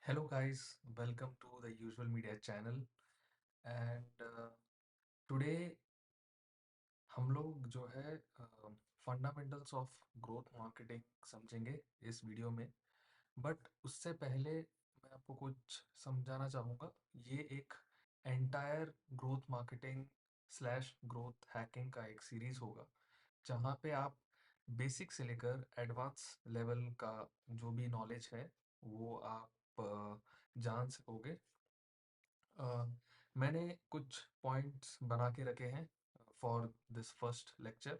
Hello guys, welcome to the Usual Media channel and today हम लोग जो है फंडामेंटल्स ऑफ ग्रोथ मार्केटिंग समझेंगे इस वीडियो में। बट उससे पहले मैं आपको कुछ समझाना चाहूँगा। ये एक entire growth marketing slash growth hacking का एक सीरीज होगा जहाँ पे आप बेसिक से लेकर एडवांस लेवल का जो भी नॉलेज है वो आप जान सकोगे। अ, मैंने कुछ पॉइंट्स बना के रखे हैं for this first lecture.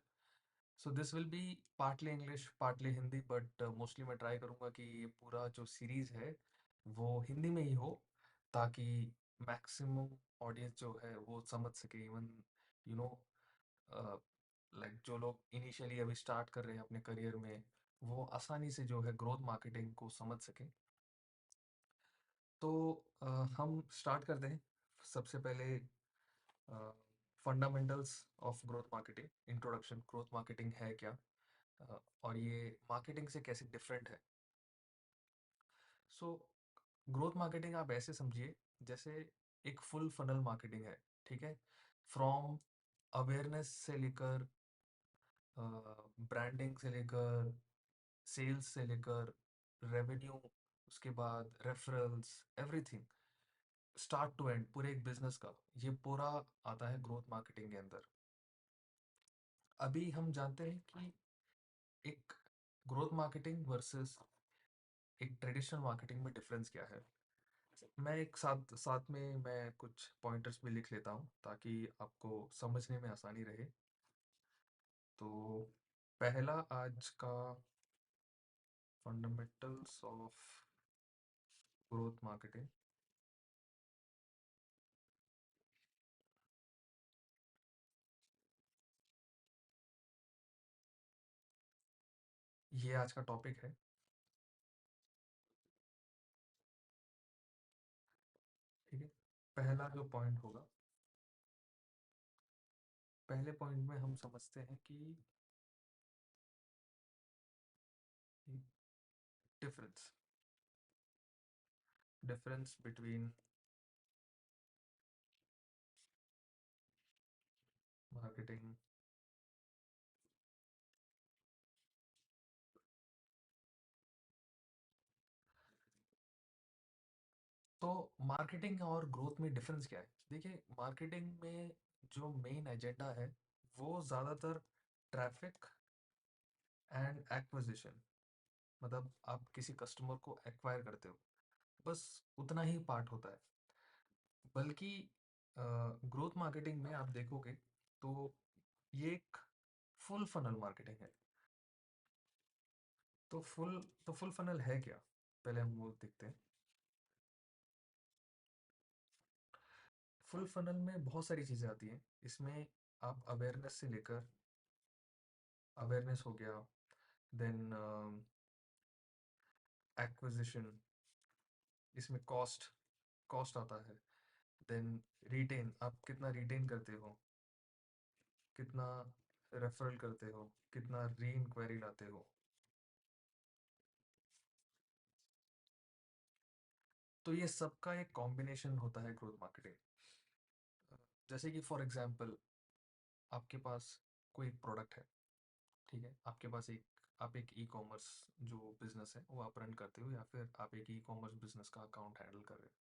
So this will be partly English partly Hindi, but mostly मैं ट्राई करूँगा कि ये पूरा जो सीरीज़ है वो हिंदी में ही हो, ताकि मैक्सिमम ऑडियंस जो है वो समझ सके। इवन यू नो लाइक जो लोग इनिशियली अभी स्टार्ट कर रहे हैं अपने करियर में, वो आसानी से जो है ग्रोथ मार्केटिंग को समझ सकें। तो अ, हम स्टार्ट करते हैं। सबसे पहले fundamentals of growth marketing, introduction, growth marketing है क्या, और ये मार्केटिंग से कैसे डिफरेंट है। सो ग्रोथ मार्केटिंग आप ऐसे समझिए जैसे एक फुल फनल मार्केटिंग है। ठीक है, फ्रॉम अवेयरनेस से लेकर ब्रांडिंग से लेकर सेल्स से लेकर रेवेन्यू, उसके बाद referrals, everything start to end पूरे एक बिजनेस का, ये पूरा आता है ग्रोथ मार्केटिंग के अंदर। अभी हम जानते हैं कि एक ग्रोथ मार्केटिंग वर्सेस एक ट्रेडिशनल मार्केटिंग में डिफरेंस क्या है। मैं एक साथ साथ में मैं कुछ पॉइंटर्स भी लिख लेता हूँ ताकि आपको समझने में आसानी रहे। तो पहला आज का फंडामेंटल्स ऑफ ग्रोथ मार्केटिंग, ये आज का टॉपिक है। ठीक है, पहला जो पॉइंट होगा, पहले पॉइंट में हम समझते हैं कि डिफरेंस डिफरेंस बिटवीन मार्केटिंग। तो मार्केटिंग और ग्रोथ में डिफरेंस क्या है? देखिए, मार्केटिंग में जो मेन एजेंडा है वो ज़्यादातर ट्रैफिक एंड एक्विजिशन, मतलब आप किसी कस्टमर को एक्वायर करते हो, बस उतना ही पार्ट होता है। बल्कि ग्रोथ मार्केटिंग में आप देखोगे तो ये एक फुल फनल मार्केटिंग है। तो फुल फनल है क्या, पहले हम वो देखते हैं। फुल फनल में बहुत सारी चीज़ें आती हैं इसमें। आप अवेयरनेस से लेकर, अवेयरनेस हो गया, देन एक्विजिशन, इसमें कॉस्ट कॉस्ट आता है, देन रिटेन, आप कितना रिटेन करते हो, कितना रेफरल करते हो, कितना री इंक्वायरी लाते हो। तो ये सबका एक कॉम्बिनेशन होता है ग्रोथ मार्केटिंग। जैसे कि फॉर एग्जांपल, आपके पास कोई एक प्रोडक्ट है। ठीक है, आपके पास एक, आप एक ई कॉमर्स जो बिजनेस है वो आप रन करते हो, या फिर आप एक ई कॉमर्स बिजनेस का अकाउंट हैंडल कर रहे हो।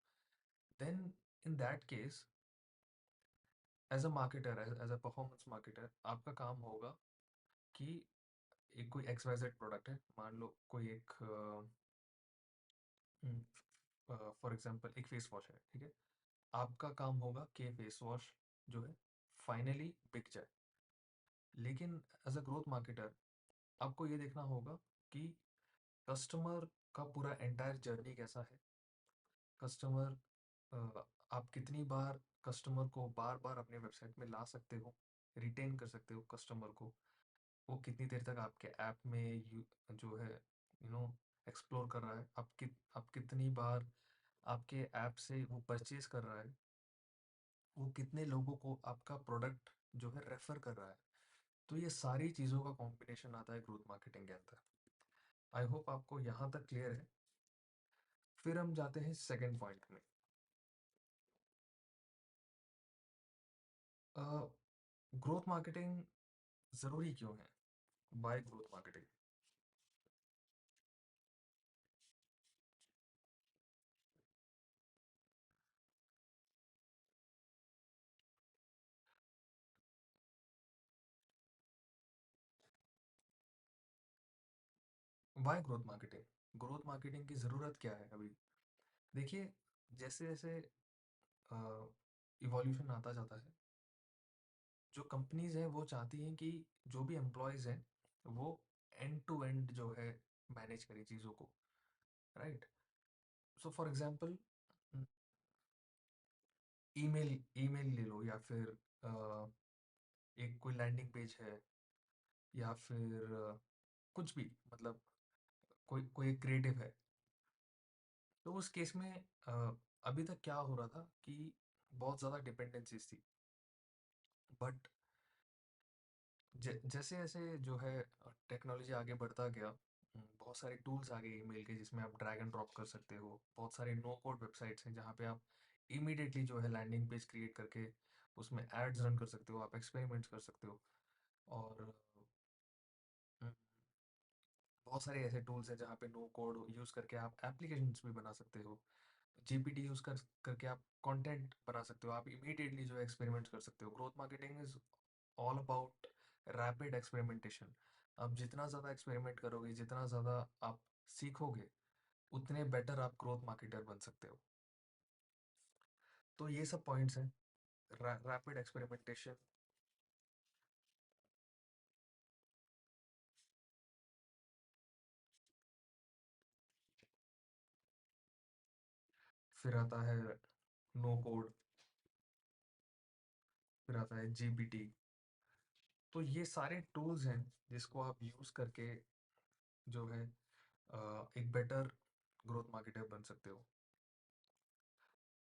Then in that case, as a marketer, as a performance marketer, आपका काम होगा कि एक कोई एक्स वाई जेड प्रोडक्ट है, मान लो कोई एक, फॉर एग्जांपल एक फेस वॉश है। ठीक है, आपका काम होगा कि फेस वॉश जो है फाइनली बिक जाए। लेकिन एज अ ग्रोथ मार्केटर आपको ये देखना होगा कि कस्टमर का पूरा एंटायर जर्नी कैसा है। कस्टमर, आप कितनी बार कस्टमर को बार बार अपने वेबसाइट में ला सकते हो, रिटेन कर सकते हो कस्टमर को। वो कितनी देर तक आपके ऐप में जो है एक्सप्लोर कर रहा है, आप कितनी बार आपके ऐप से वो परचेज कर रहा है, वो कितने लोगों को आपका प्रोडक्ट जो है रेफर कर रहा है। तो ये सारी चीज़ों का कॉम्बिनेशन आता है ग्रोथ मार्केटिंग के अंदर। आई होप आपको यहाँ तक क्लियर है। फिर हम जाते हैं सेकंड पॉइंट में। ग्रोथ मार्केटिंग ज़रूरी क्यों है? Bye growth marketing. Bye growth marketing, growth marketing की ज़रूरत क्या है अभी? देखिए, जैसे जैसे इवोल्यूशन आता जाता है, जो कंपनीज हैं वो चाहती हैं कि जो भी एम्प्लॉयज़ हैं वो एंड टू एंड जो है मैनेज करें चीज़ों को, right? So for example, email email ले लो, या फिर अ, एक कोई लैंडिंग पेज है, या फिर कुछ भी, मतलब कोई कोई क्रिएटिव है। तो उस केस में अभी तक क्या हो रहा था कि बहुत ज़्यादा डिपेंडेंसीज थी, बट जैसे जैसे जो है टेक्नोलॉजी आगे बढ़ता गया, बहुत सारे टूल्स आ गए ईमेल के जिसमें आप ड्रैग एंड ड्रॉप कर सकते हो। बहुत सारे नो कोड वेबसाइट्स हैं जहाँ पे आप इमीडिएटली जो है लैंडिंग पेज क्रिएट करके उसमें एड्स रन कर सकते हो, आप एक्सपेरिमेंट्स कर सकते हो। और अ, बहुत सारे ऐसे टूल्स हैं जहाँ पे नो कोड यूज़ करके आप एप्लीकेशंस भी बना सकते हो। जीपीटी यूज़ करके आप कंटेंट बना सकते हो, आप इमीडिएटली जो है एक्सपेरिमेंट्स कर सकते हो। Growth marketing is all about rapid experimentation. आप जितना ज़्यादा एक्सपेरिमेंट करोगे, जितना ज़्यादा आप सीखोगे, उतने बेटर आप ग्रोथ मार्केटर बन सकते हो। तो ये सब पॉइंट्स हैं। Rapid experimentation. फिर आता है नो कोड। फिर आता है जीपीटी। तो ये सारे टूल्स हैं जिसको आप यूज़ करके जो है एक बेटर ग्रोथ मार्केटर बन सकते हो।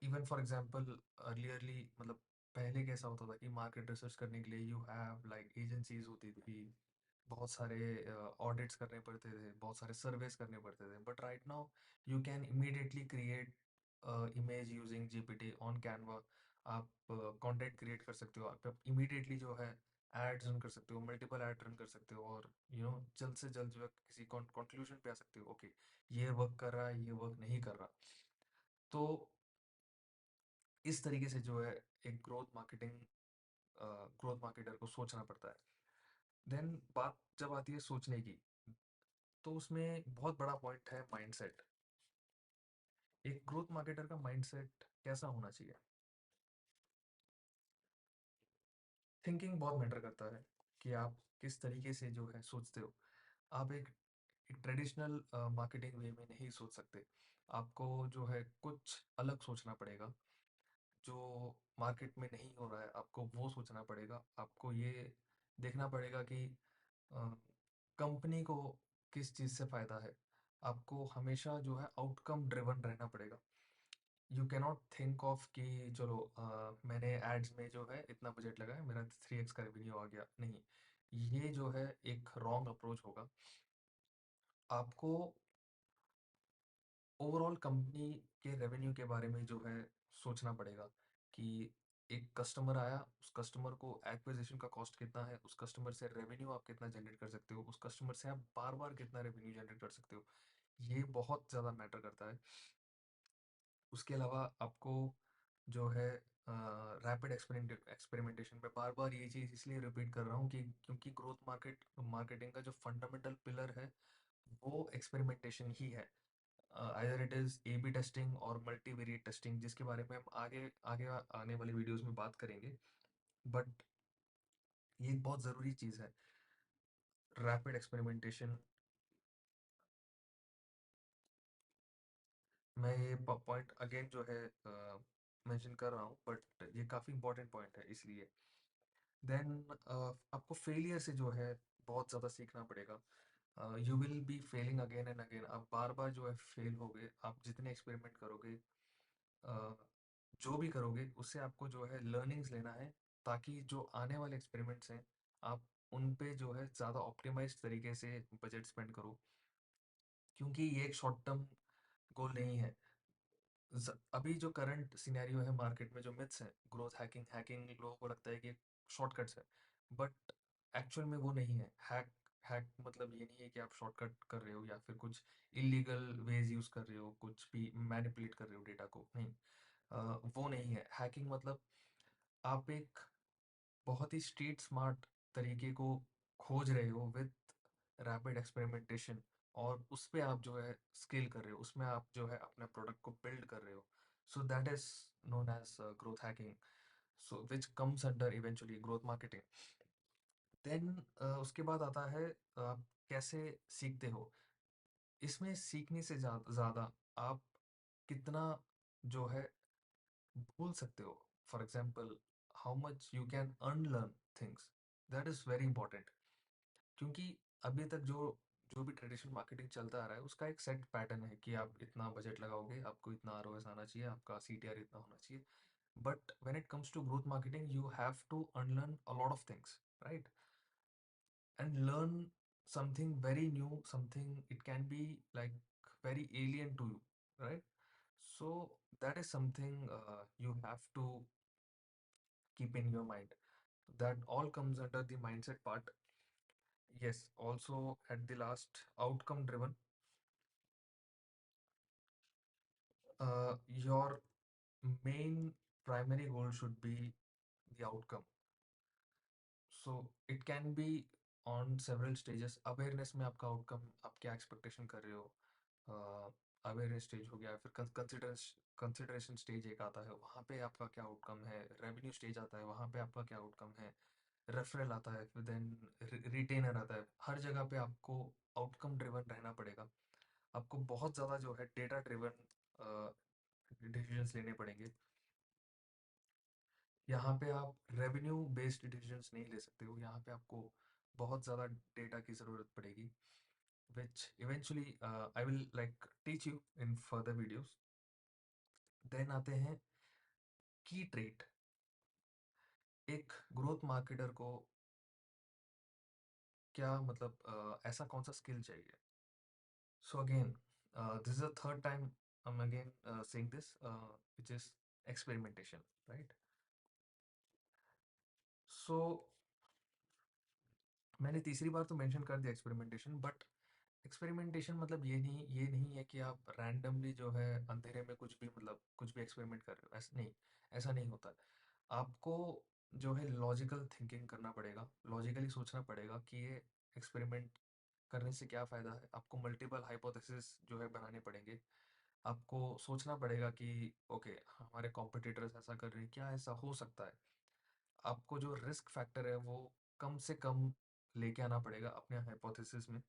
इवन फॉर एग्जांपल, अर्लियरली, मतलब पहले कैसा होता था कि मार्केट रिसर्च करने के लिए यू हैव लाइक एजेंसीज होती थी, बहुत सारे ऑडिट्स करने पड़ते थे, बहुत सारे सर्वेस करने पड़ते थे। But right now you can immediately create image using GPT on Canva. आप कंटेंट क्रिएट कर सकते हो, आप इमीडिएटली जो है एड्स रन कर सकते हो, मल्टीपल एड रन कर सकते हो, और जल्द से जल्द जो है किसी कंक्लूजन पे आ सकते हो। ओके, ये वर्क कर रहा है, ये वर्क नहीं कर रहा। तो इस तरीके से जो है एक ग्रोथ मार्केटर को सोचना पड़ता है। देन बात जब आती है सोचने की, तो उसमें बहुत बड़ा पॉइंट है माइंडसेट। एक ग्रोथ मार्केटर का माइंडसेट कैसा होना चाहिए? थिंकिंग बहुत मैटर करता है कि आप किस तरीके से जो है सोचते हो। आप एक ट्रेडिशनल मार्केटिंग वे में नहीं सोच सकते। आपको जो है कुछ अलग सोचना पड़ेगा, जो मार्केट में नहीं हो रहा है आपको वो सोचना पड़ेगा। आपको ये देखना पड़ेगा कि कंपनी को किस चीज़ से फ़ायदा है। आपको हमेशा जो है आउटकम ड्रिवन रहना पड़ेगा। You can not think of कि चलो मैंने एड्स में जो है इतना बजट लगा है, मेरा 3x का रेवेन्यू आ गया। नहीं, ये जो है एक रॉन्ग अप्रोच होगा। आपको ओवरऑल कंपनी के रेवेन्यू के बारे में जो है सोचना पड़ेगा कि एक कस्टमर आया, उस कस्टमर को एक्विजिशन का कॉस्ट कितना है, उस कस्टमर से रेवेन्यू आप कितना जनरेट कर सकते हो, उस कस्टमर से आप बार बार कितना रेवेन्यू जनरेट कर सकते हो। ये बहुत ज़्यादा मैटर करता है। उसके अलावा आपको जो है रैपिड एक्सपेरिमेंटेशन में बार बार ये चीज़ इसलिए रिपीट कर रहा हूँ कि क्योंकि ग्रोथ मार्केटिंग का जो फंडामेंटल पिलर है वो एक्सपेरिमेंटेशन ही है। Either it is A B testing और मल्टीवेरिएट टेस्टिंग, जिसके बारे में हम आगे आगे आने वाली वीडियोस में बात करेंगे। बट ये एक बहुत ज़रूरी चीज़ है, रैपिड एक्सपेरिमेंटेशन। मैं ये पॉइंट अगेन जो है मेंशन कर रहा हूँ, बट ये काफ़ी इंपॉर्टेंट पॉइंट है इसलिए। देन आपको फेलियर से जो है बहुत ज़्यादा सीखना पड़ेगा। You will be failing again and again. आप बार बार जो है फेल होगे, आप जितने एक्सपेरिमेंट करोगे, अ, जो भी करोगे उससे आपको जो है लर्निंग्स लेना है, ताकि जो आने वाले एक्सपेरिमेंट्स हैं आप उन पे जो है ज़्यादा ऑप्टिमाइज्ड तरीके से बजट स्पेंड करो। क्योंकि ये एक शॉर्ट टर्म गोल नहीं है। अभी जो करंट सिनेरियो है मार्केट में, जो मिथ्स हैं, ग्रोथ हैकिंग हैकिंग लोगों को लगता है कि शॉर्टकट्स है, बट एक्चुअल में वो नहीं है। हैक हैक मतलब ये नहीं है कि आप शॉर्टकट कर रहे हो या फिर कुछ इलीगल वेज यूज कर रहे हो, कुछ भी मैनिपुलेट कर रहे हो डेटा को, नहीं। वो नहीं है हैकिंग। मतलब आप एक बहुत ही स्ट्रीट स्मार्ट तरीके को खोज रहे हो विद रैपिड एक्सपेरिमेंटेशन, और उस पे आप जो है स्केल कर रहे हो, उसमें आप जो है अपने प्रोडक्ट को बिल्ड कर रहे हो। So that is known as growth hacking, so which comes under eventually growth marketing. Then उसके बाद आता है आप कैसे सीखते हो। इसमें सीखने से ज़्यादा आप कितना जो है भूल सकते हो। For example, how much you can unlearn things, that is very important. क्योंकि अभी तक जो जो भी ट्रेडिशनल मार्केटिंग चलता आ रहा है, उसका एक सेट पैटर्न है कि आप इतना बजट लगाओगे, आपको इतना आरओएस आना चाहिए, आपका सीटीआर इतना होना चाहिए। But when it comes to growth marketing, you have to unlearn a lot of things, right? And learn something very new, something it can be like very alien to you, right? So that is something you have to keep in your mind. That all comes under the mindset part. Yes, also at the last, outcome driven. Your main primary goal should be the outcome. So it can be on several stages. Awareness में आपका outcome, आप क्या expectation कर रहे हो, awareness stage हो गया, फिर कंसिडरेशन स्टेज एक आता है, वहाँ पे आपका क्या आउटकम है। रेवेन्यू स्टेज आता है, वहाँ पे आपका क्या आउटकम है। रेफरल आता है, फिर देन रिटेनर आता है। हर जगह पे आपको आउटकम ड्रिवन रहना पड़ेगा। आपको बहुत ज़्यादा जो है डेटा ड्रिवन डिसीजंस लेने पड़ेंगे। यहाँ पे आप रेवेन्यू बेस्ड डिसीजंस नहीं ले सकते हो, यहाँ पे आपको बहुत ज़्यादा डेटा की ज़रूरत पड़ेगी, which eventually I will like teach you in further videos. Then आते हैं की ट्रेट। एक ग्रोथ मार्केटर को क्या मतलब, ऐसा कौन सा स्किल चाहिए। So again, this is the third time I'm again saying this, which is experimentation, right? So मैंने तीसरी बार तो मेंशन कर दिया एक्सपेरिमेंटेशन, बट एक्सपेरिमेंटेशन मतलब ये नहीं है कि आप रैंडमली जो है अंधेरे में कुछ भी मतलब कुछ भी एक्सपेरिमेंट कर रहे हो, ऐसा नहीं। ऐसा नहीं होता है। आपको जो है लॉजिकल थिंकिंग करना पड़ेगा, लॉजिकली सोचना पड़ेगा कि ये एक्सपेरिमेंट करने से क्या फ़ायदा है। आपको मल्टीपल हाइपोथेसिस जो है बनाने पड़ेंगे। आपको सोचना पड़ेगा कि ओके, हमारे कॉम्पिटिटर्स ऐसा कर रहे हैं, क्या ऐसा हो सकता है। आपको जो रिस्क फैक्टर है वो कम से कम लेके आना पड़ेगा अपने हाइपोथेसिस में।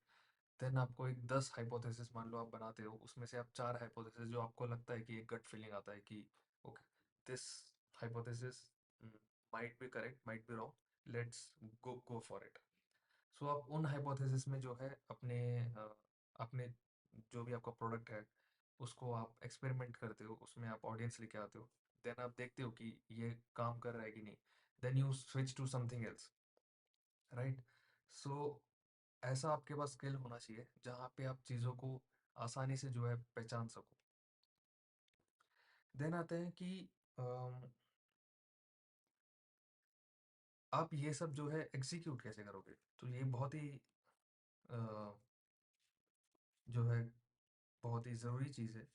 देन आपको एक 10 हाइपोथेसिस मान लो आप बनाते हो, उसमें से आप 4 हाइपोथेसिस जो आपको लगता है कि एक गट फीलिंग आता है कि okay, this hypothesis might be correct, might be wrong, let's go for it. So आप उन हाइपोथेसिस में जो है अपने जो भी आपका प्रोडक्ट है, उसको आप एक्सपेरिमेंट करते हो, उसमें आप ऑडियंस लेके आते हो। देन आप देखते हो कि ये काम कर रहा है कि नहीं। Then you switch to something else, right? So ऐसा आपके पास स्किल होना चाहिए जहाँ पे आप चीज़ों को आसानी से जो है पहचान सको। देन आते हैं कि अम, आप ये सब जो है एग्जीक्यूट कैसे करोगे। तो ये बहुत ही अ, जो है बहुत ही ज़रूरी चीज़ है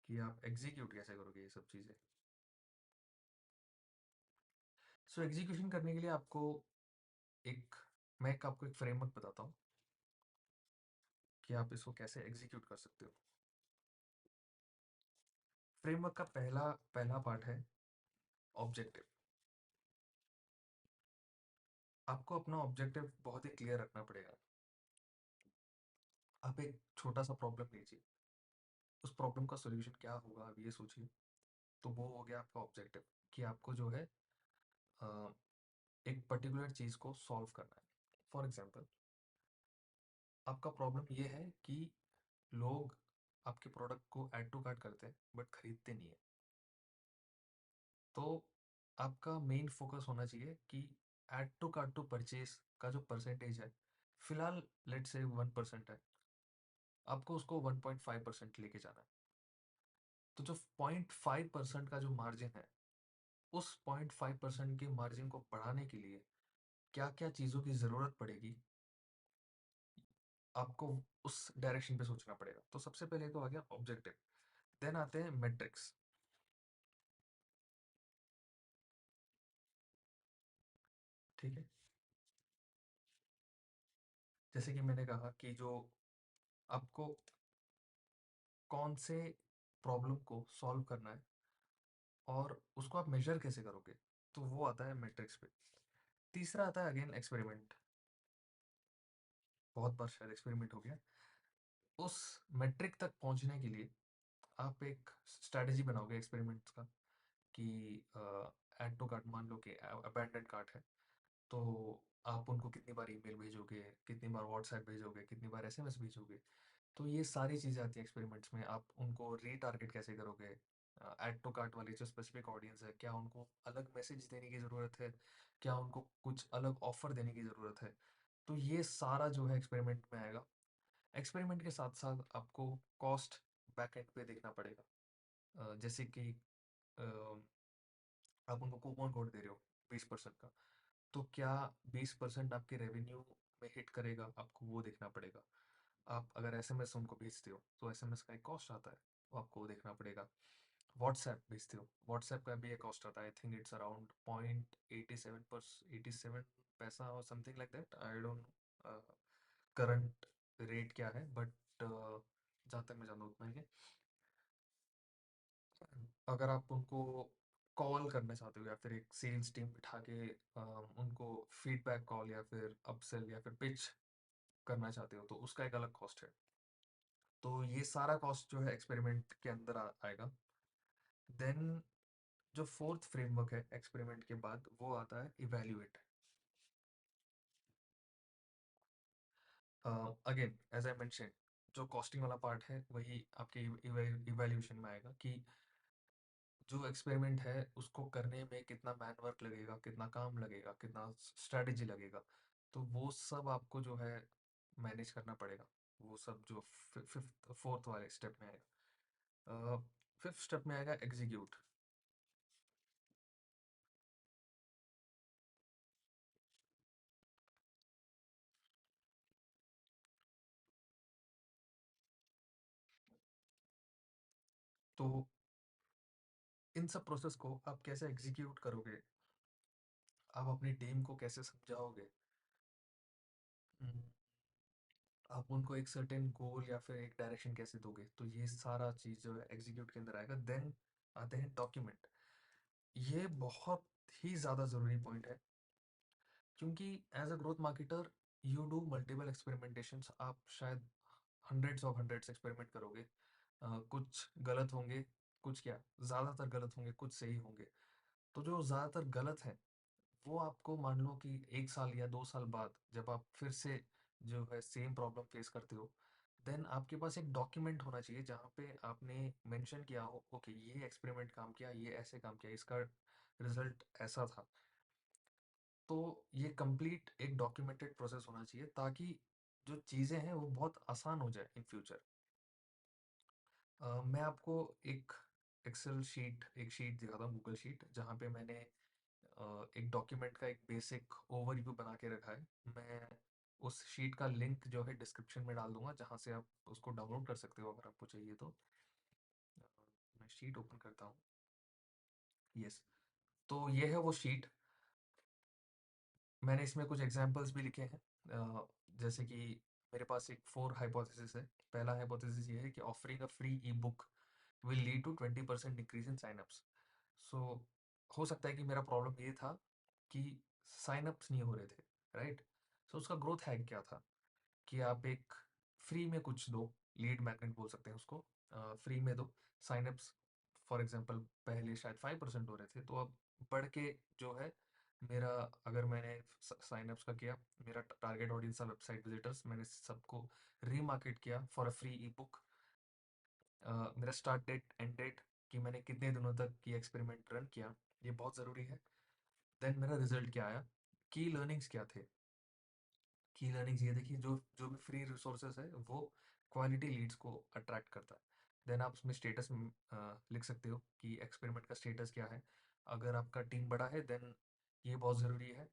कि आप एग्जीक्यूट कैसे करोगे ये सब चीज़ें। सो एग्जीक्यूशन करने के लिए आपको एक आपको एक फ्रेमवर्क बताता हूँ कि आप इसको कैसे एग्जीक्यूट कर सकते हो। फ्रेमवर्क का पहला पहला पार्ट है ऑब्जेक्टिव। आपको अपना ऑब्जेक्टिव बहुत ही क्लियर रखना पड़ेगा। आप एक छोटा सा प्रॉब्लम लीजिए, उस प्रॉब्लम का सॉल्यूशन क्या होगा आप ये सोचिए। तो वो हो गया आपका ऑब्जेक्टिव, कि आपको जो है अ, एक पर्टिकुलर चीज़ को सॉल्व करना है। फॉर एग्जांपल, आपका प्रॉब्लम ये है कि लोग आपके प्रोडक्ट को ऐड टू कार्ट करते हैं बट खरीदते नहीं है। तो आपका मेन फोकस होना चाहिए कि add to cart to purchase का जो परसेंटेज है, फिलहाल लेट्स से 1% है, आपको उसको 1.5% लेके जाना है। तो जो 0.5% का जो मार्जिन है, उस 0.5% के मार्जिन को बढ़ाने के लिए क्या-क्या चीज़ों की ज़रूरत पड़ेगी, आपको उस डायरेक्शन पे सोचना पड़ेगा। तो सबसे पहले तो आ गया ऑब्जेक्टिव, देन आते हैं मेट्रिक्स, ठीक है? जैसे कि मैंने कहा कि जो आपको कौन से प्रॉब्लम को सॉल्व करना है और उसको आप मेजर कैसे करोगे, तो वो आता है मैट्रिक्स पे। तीसरा आता है अगेन एक्सपेरिमेंट, बहुत बार शायद एक्सपेरिमेंट हो गया। उस मैट्रिक तक पहुंचने के लिए आप एक स्ट्रैटेजी बनाओगे एक्सपेरिमेंट्स का कि ऐड टू कार्ट, मान लो कि अबैंडन कार्ट है, तो आप उनको कितनी बार ईमेल भेजोगे, कितनी बार व्हाट्सएप भेजोगे, कितनी बार एसएमएस भेजोगे। तो ये सारी चीज़ें आती हैं एक्सपेरिमेंट्स में। आप उनको रीटारगेट कैसे करोगे, ऐड टू कार्ट वाली जो स्पेसिफिक ऑडियंस है, क्या उनको अलग मैसेज देने की ज़रूरत है, क्या उनको कुछ अलग ऑफर देने की ज़रूरत है। तो ये सारा जो है एक्सपेरिमेंट में आएगा। एक्सपेरिमेंट के साथ साथ आपको कॉस्ट बैक एंड पे देखना पड़ेगा। जैसे कि अ, आप उनको कूपन कोड दे रहे हो 20% का, तो क्या 20% आपके रेवेन्यू में हिट करेगा, आपको वो देखना पड़ेगा। आप अगर एसएमएस उनको भेजते हो तो एसएमएस का एक कॉस्ट आता है, वो आपको वो देखना पड़ेगा। व्हाट्सएप भेजते हो, व्हाट्सएप का भी एक कॉस्ट आता है, आई थिंक इट्स अराउंड 0.87 पैसा और something like that, I don't current rate क्या है, बट जहाँ तक मैं जानता हूँ उतना ही है। अगर आप उनको कॉल करना चाहते हो या फिर एक सेल्स टीम बिठा के उनको फीडबैक कॉल या फिर अपसेल या फिर पिच करना चाहते हो, तो उसका एक अलग कॉस्ट है। तो ये सारा कॉस्ट जो है एक्सपेरिमेंट के अंदर आएगा। देन जो फोर्थ फ्रेमवर्क है एक्सपेरिमेंट के बाद, वो आता है evaluate. Again as I mention, जो कॉस्टिंग वाला पार्ट है वही आपके इवैल्यूएशन में आएगा कि जो एक्सपेरिमेंट है उसको करने में कितना मैन वर्क लगेगा, कितना काम लगेगा, कितना स्ट्रेटेजी लगेगा। तो वो सब आपको जो है मैनेज करना पड़ेगा। वो सब जो फिफ्थ फोर्थ वाले स्टेप में आएगा। फिफ्थ स्टेप में आएगा एग्जीक्यूट। तो इन सब प्रोसेस को आप कैसे एग्जीक्यूट करोगे, आप अपनी टीम को कैसे समझाओगे, हम्म, आप उनको एक सर्टेन गोल या फिर एक डायरेक्शन कैसे दोगे, तो ये सारा चीज़ जो है एग्जीक्यूट के अंदर आएगा। देन आते हैं डॉक्यूमेंट। ये बहुत ही ज़्यादा ज़रूरी पॉइंट है, क्योंकि as a growth marketer you do multiple experimentations. आप शायद हंड्रेड्स एक्सपेरिमेंट करोगे। कुछ गलत होंगे, कुछ क्या, ज़्यादातर गलत होंगे, कुछ सही होंगे। तो जो ज़्यादातर गलत है, वो आपको मान लो कि 1 साल या 2 साल बाद जब आप फिर से जो है सेम प्रॉब्लम फेस करते हो, देन आपके पास एक डॉक्यूमेंट होना चाहिए जहाँ पे आपने मेंशन किया हो, ओके ये एक्सपेरिमेंट काम किया, ये ऐसे काम किया, इसका रिजल्ट ऐसा था। तो ये कंप्लीट एक डॉक्यूमेंटेड प्रोसेस होना चाहिए, ताकि जो चीज़ें हैं वो बहुत आसान हो जाए इन फ्यूचर। मैं आपको एक एक्सेल शीट, एक शीट दिखाता हूँ, गूगल शीट, जहाँ पे मैंने एक डॉक्यूमेंट का एक बेसिक ओवरव्यू बना के रखा है। मैं उस शीट का लिंक जो है डिस्क्रिप्शन में डाल दूंगा, जहाँ से आप उसको डाउनलोड कर सकते हो अगर आपको चाहिए तो। मैं शीट ओपन करता हूँ। यस, तो ये है वो शीट। मैंने इसमें कुछ एग्जांपल्स भी लिखे हैं। जैसे कि मेरे पास एक 4 हाइपोथेसिस है। पहला हाइपोथेसिस ये है कि offering a free e book will lead to 20% increase in signups. So हो सकता है कि मेरा प्रॉब्लम ये था कि साइनअप्स नहीं हो रहे थे, राइट? सो उसका ग्रोथ हैक क्या था कि आप एक फ्री में कुछ दो, लीड मैग्नेट बोल सकते हैं उसको। फ्री में दो साइनअप्स। फॉर एग्जांपल पहले शायद 5% हो रहे थे, तो अब बढ़ के जो है मेरा, अगर मैंने साइनअप्स का किया, मेरा टारगेट ऑडियंस था वेबसाइट विजिटर्स, मैंने सबको रीमार्केट किया for a free e book. मेरा स्टार्ट डेट एंड डेट, कि मैंने कितने दिनों तक ये एक्सपेरिमेंट रन किया, ये बहुत ज़रूरी है। देन मेरा रिजल्ट क्या आया, की लर्निंग्स क्या थे। की लर्निंग्स ये थी कि जो जो भी फ्री रिसोर्सेज है वो क्वालिटी लीड्स को अट्रैक्ट करता है। देन आप उसमें स्टेटस लिख सकते हो कि एक्सपेरिमेंट का स्टेटस क्या है। अगर आपका टीम बड़ा है देन ये बहुत ज़रूरी है।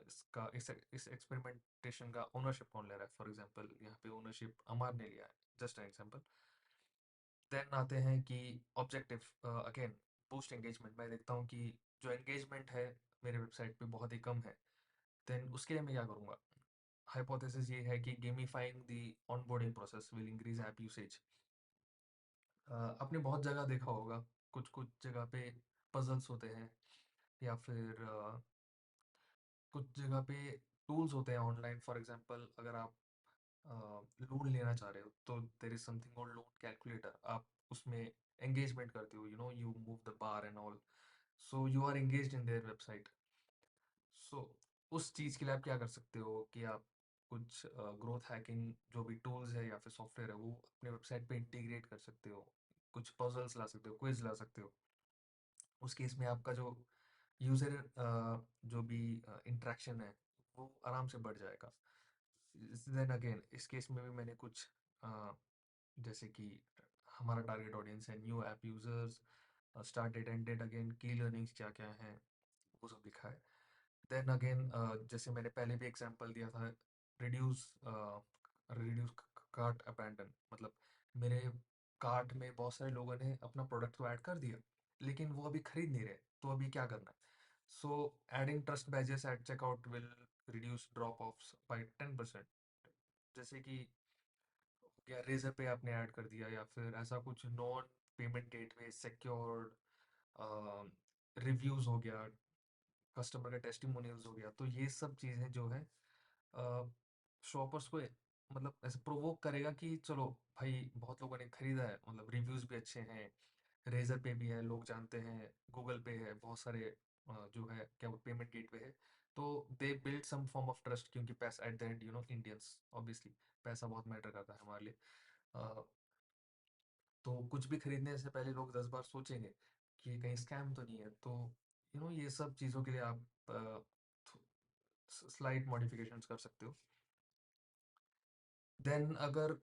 इसका इस एक्सपेरिमेंटेशन का ओनरशिप कौन ले रहा है, फॉर एग्जांपल यहाँ पे ओनरशिप अमर ने लिया है, जस्ट एन एग्जांपल। देन आते हैं कि ऑब्जेक्टिव, अगेन बूस्ट एंगेजमेंट। मैं देखता हूँ कि जो एंगेजमेंट है मेरे वेबसाइट पे बहुत ही कम है, देन उसके लिए मैं क्या करूँगा। हाइपोथेसिस ये है कि gamifying the onboarding process will increase app usage. आपने बहुत जगह देखा होगा, कुछ कुछ जगह पे पजल्स होते हैं, या फिर कुछ जगह पे टूल्स होते हैं ऑनलाइन। फॉर एग्जांपल अगर आप लोन लेना चाह रहे हो तो there is something called loan calculator. आप उसमें एंगेजमेंट करते हो, you move the bar and all, so you are engaged in their website. So उस चीज़ के लिए आप क्या कर सकते हो कि आप कुछ ग्रोथ हैकिंग जो भी टूल्स है या फिर सॉफ्टवेयर है वो अपने वेबसाइट पे इंटीग्रेट कर सकते हो। कुछ पजल्स ला सकते हो, क्विज ला सकते हो। उस केस में आपका जो यूज़र जो भी इंटरेक्शन है वो आराम से बढ़ जाएगा। देन अगेन इस केस में भी मैंने कुछ अ, जैसे कि हमारा टारगेट ऑडियंस है new app users, start date and date, again की लर्निंग्स क्या क्या हैं वो सब लिखा है। देन अगेन जैसे मैंने पहले भी एग्जांपल दिया था, रिड्यूस रिड्यूस कार्ट अबैंडन, मतलब मेरे कार्ट में बहुत सारे लोगों ने अपना प्रोडक्ट तो ऐड कर दिया लेकिन वो अभी खरीद नहीं रहे, तो अभी क्या करना है। So adding trust badges at checkout will reduce drop offs by 10%। जैसे कि या रेजर पे आपने ऐड कर दिया या फिर ऐसा कुछ non payment gateway secured reviews हो गया, कस्टमर का टेस्टिमोनियल्स हो गया, तो ये सब चीज़ें जो है शॉपर्स को मतलब ऐसे प्रोवोक करेगा कि चलो भाई बहुत लोगों ने खरीदा है, मतलब रिव्यूज भी अच्छे हैं, रेजर पे भी है, लोग जानते हैं, गूगल पे है, बहुत सारे जो है क्या वो पेमेंट गेटवे है। तो they build some form of trust, क्योंकि पैसा at the end Indians obviously पैसा बहुत मैटर करता है हमारे लिए। अ, तो कुछ भी खरीदने से पहले लोग 10 बार सोचेंगे कि कहीं स्कैम तो नहीं है। तो ये सब चीज़ों के लिए आप स्लाइट मॉडिफिकेशंस कर सकते हो। देन अगर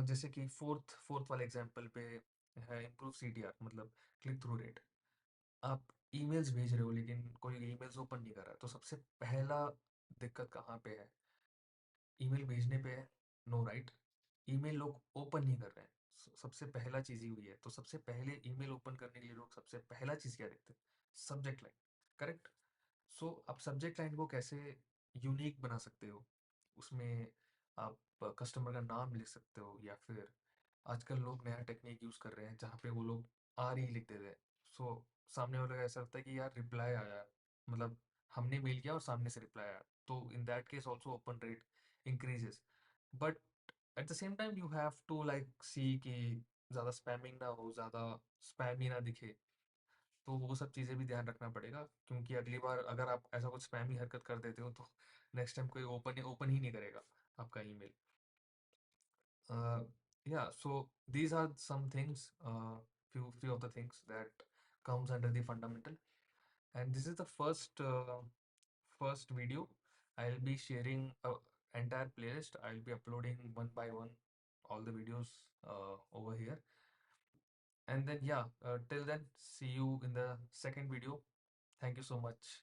जैसे कि फोर्थ फोर्थ वाले एग्जांपल पे है इम्प्रूव सीटीआर, मतलब क्लिक थ्रू रेट। आप ईमेल्स भेज रहे हो लेकिन कोई ईमेल्स ओपन नहीं कर रहा है, तो सबसे पहला दिक्कत कहाँ पे है। ईमेल भेजने पे है, नो राइट। ईमेल लोग ओपन नहीं कर रहे हैं, सबसे पहला चीज़ ही हुई है। तो सबसे पहले ईमेल ओपन करने के लिए लोग सबसे पहला चीज़ क्या देखते हैं, सब्जेक्ट लाइन। करेक्ट। सो आप सब्जेक्ट लाइन को कैसे यूनिक बना सकते हो, उसमें आप कस्टमर का नाम लिख सकते हो, या फिर आजकल लोग नया टेक्निक यूज़ कर रहे हैं जहाँ पे वो लोग आर ही लिख देते हैं। सो सामने वाले का ऐसा लगता है कि यार रिप्लाई आया, मतलब हमने मेल किया और सामने से रिप्लाई आया। तो in that case also open rate increases. But at the same time you have to like see कि ज़्यादा स्पैमिंग ना हो, ज़्यादा स्पैम ही ना दिखे। तो वो सब चीज़ें भी ध्यान रखना पड़ेगा, क्योंकि अगली बार अगर आप ऐसा कुछ स्पैमी हरकत कर देते हो तो नेक्स्ट टाइम कोई ओपन ही नहीं करेगा आपका email. Yeah, so these are some things, few of the things that comes under the fundamental. And this is the first video. I'll be sharing a entire playlist. I'll be uploading one by one all the videos over here. And then yeah, till then, see you in the second video. Thank you so much.